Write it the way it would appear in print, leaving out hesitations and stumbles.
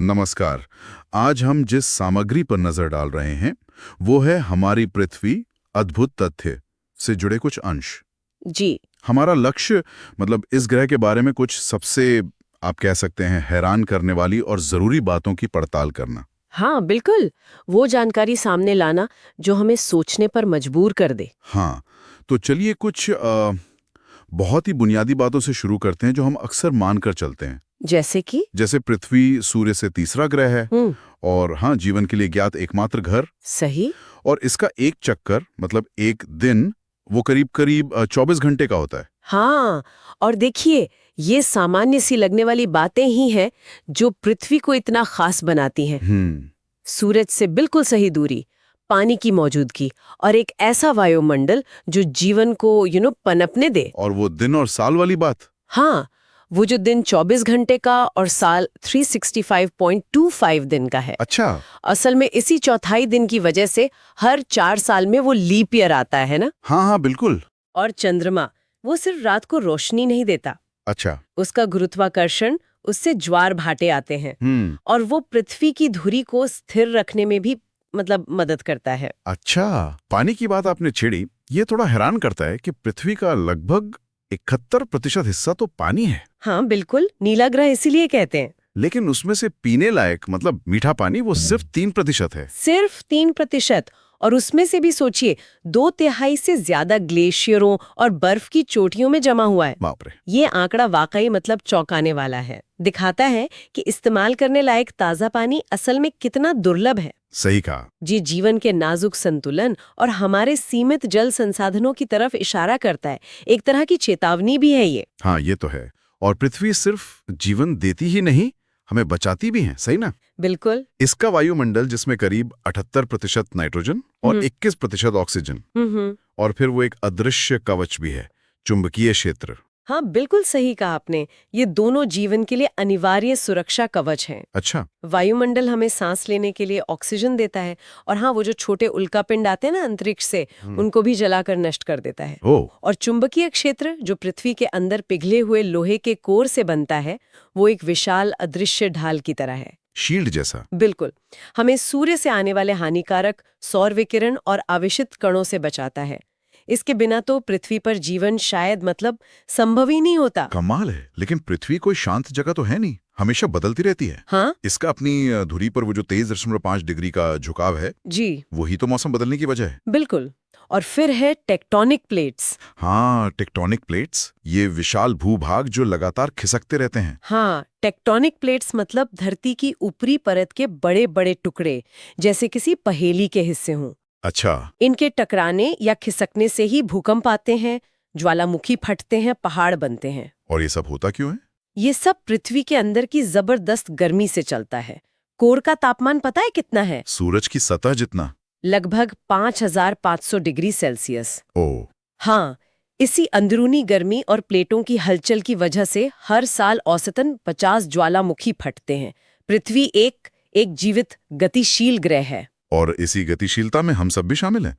नमस्कार। आज हम जिस सामग्री पर नजर डाल रहे हैं वो है हमारी पृथ्वी अद्भुत तथ्य से जुड़े कुछ अंश। जी। हमारा लक्ष्य मतलब इस ग्रह के बारे में कुछ सबसे आप कह सकते हैं हैरान करने वाली और जरूरी बातों की पड़ताल करना। हाँ, बिल्कुल। वो जानकारी सामने लाना जो हमें सोचने पर मजबूर कर दे। हाँ, तो चलिए कुछ बहुत ही बुनियादी बातों से शुरू करते हैं जो हम अक्सर मानकर चलते हैं। जैसे कि जैसे पृथ्वी सूर्य से तीसरा ग्रह है हम्म। और हाँ, जीवन के लिए ज्ञात एकमात्र घर। सही। और इसका एक चक्कर मतलब एक दिन वो करीब करीब 24 घंटे का होता है। हाँ, और देखिए, ये सामान्य सी लगने वाली बातें ही हैं जो पृथ्वी को इतना खास बनाती हैं। सूरज से बिल्कुल सही दूरी, पानी की मौजूदगी और एक ऐसा वायुमंडल जो जीवन को पनपने दे। और वो दिन और साल वाली बात। हाँ, वो जो दिन 24 घंटे का और साल 365.25 दिन का है। अच्छा। असल में इसी चौथाई दिन की वजह से हर 4 साल में वो लीप ईयर आता है ना। हाँ हाँ बिल्कुल। और चंद्रमा वो सिर्फ रात को रोशनी नहीं देता। अच्छा। उसका गुरुत्वाकर्षण, उससे ज्वार भाटे आते हैं और वो पृथ्वी की धुरी को स्थिर रखने में भी मदद करता है। अच्छा, पानी की बात आपने छेड़ी, ये थोड़ा हैरान करता है कि पृथ्वी का लगभग 71% हिस्सा तो पानी है। हाँ बिल्कुल, नीला ग्रह इसीलिए कहते हैं। लेकिन उसमें से पीने लायक मतलब मीठा पानी वो सिर्फ 3% है। सिर्फ 3%। और उसमें से भी सोचिए 2/3 से ज्यादा ग्लेशियरों और बर्फ की चोटियों में जमा हुआ है। बाप रे। ये आंकड़ा वाकई चौंकाने वाला है। दिखाता है कि इस्तेमाल करने लायक ताजा पानी असल में कितना दुर्लभ है। सही कहा। जी, जीवन के नाजुक संतुलन और हमारे सीमित जल संसाधनों की तरफ इशारा करता है। एक तरह की चेतावनी भी है ये। हाँ ये तो है। और पृथ्वी सिर्फ जीवन देती ही नहीं, हमें बचाती भी है, सही ना? बिल्कुल। इसका वायुमंडल जिसमें करीब 78% नाइट्रोजन और 21% ऑक्सीजन और फिर वो एक अदृश्य कवच भी है, चुंबकीय क्षेत्र। हाँ बिल्कुल सही कहा आपने। ये दोनों जीवन के लिए अनिवार्य सुरक्षा कवच हैं। अच्छा। वायुमंडल हमें सांस लेने के लिए ऑक्सीजन देता है और हाँ, वो जो छोटे उल्कापिंड आते हैं ना अंतरिक्ष से, उनको भी जलाकर नष्ट कर देता है। और चुंबकीय क्षेत्र जो पृथ्वी के अंदर पिघले हुए लोहे के कोर से बनता है, वो एक विशाल अदृश्य ढाल की तरह है। शील्ड जैसा। बिल्कुल। हमें सूर्य से आने वाले हानिकारक सौर विकिरण और आवेशित कणों से बचाता है। इसके बिना तो पृथ्वी पर जीवन शायद संभव ही नहीं होता। कमाल है। लेकिन पृथ्वी कोई शांत जगह तो है नहीं, हमेशा बदलती रहती है। हाँ? इसका अपनी धुरी पर वो जो 23.5 डिग्री का झुकाव है जी, वही तो मौसम बदलने की वजह है। बिल्कुल। और फिर है टेक्टोनिक प्लेट्स। हाँ, टेक्टोनिक प्लेट्स, ये विशाल भूभाग जो लगातार खिसकते रहते हैं। हाँ, टेक्टोनिक प्लेट्स धरती की ऊपरी परत के बड़े बड़े टुकड़े, जैसे किसी पहेली के हिस्से हों। अच्छा। इनके टकराने या खिसकने से ही भूकंप आते हैं, ज्वालामुखी फटते हैं, पहाड़ बनते हैं। और ये सब होता क्यों है? ये सब पृथ्वी के अंदर की जबरदस्त गर्मी से चलता है। कोर का तापमान पता है कितना है? सूरज की सतह जितना। लगभग 5500 डिग्री सेल्सियस। ओह। हाँ, इसी अंदरूनी गर्मी और प्लेटों की हलचल की वजह से हर साल औसतन 50 ज्वालामुखी फटते हैं। पृथ्वी एक जीवित गतिशील ग्रह है। और इसी गतिशीलता में हम सब भी शामिल हैं।